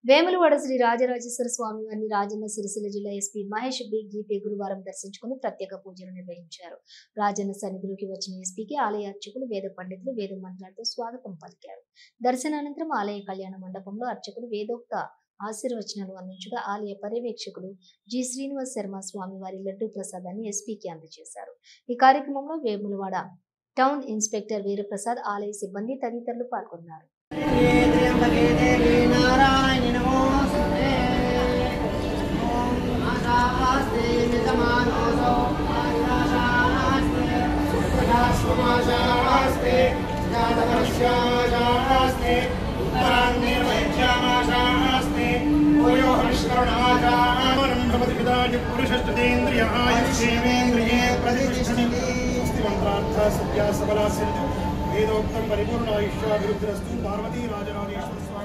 వేములవాడ శ్రీ రాజరాజేశ్వర స్వామి వారిని రాజన్న సిరిసిల్ల జిల్లా SP Mahesh B గీతే గురువారం దర్శించుకుని ప్రత్యేక పూజలు నిర్వహించారు. రాజన్న సన్నిధిలోకి వచ్చిన ఎస్పీకి ఆలయ అర్చకులు, వేద పండితులు వేద మంత్రాలతో స్వాగతం పలికారు. దర్శనానంతరం ఆలయ కళ్యాణ మండపంలో అర్చకులు వేదోక్త ఆశీర్వచనాలు అందించగా ఆలయ పర్యవేక్షకులు జి శ్రీనివాస్ శర్మ స్వామి వారి లడ్డూ ప్రసాదాన్ని ఎస్పీకి అందజేశారు. ఈ కార్యక్రమంలో వేములవాడ టౌన్ ఇన్స్పెక్టర్ వీరప్రసాద్, ఆలయ సిబ్బంది తదితరులు పాల్గొన్నారు. वेदोक्तं परिपूर्ण आयुष्याभिवृद्धिरस्तु पार्वती राजराजेश्वर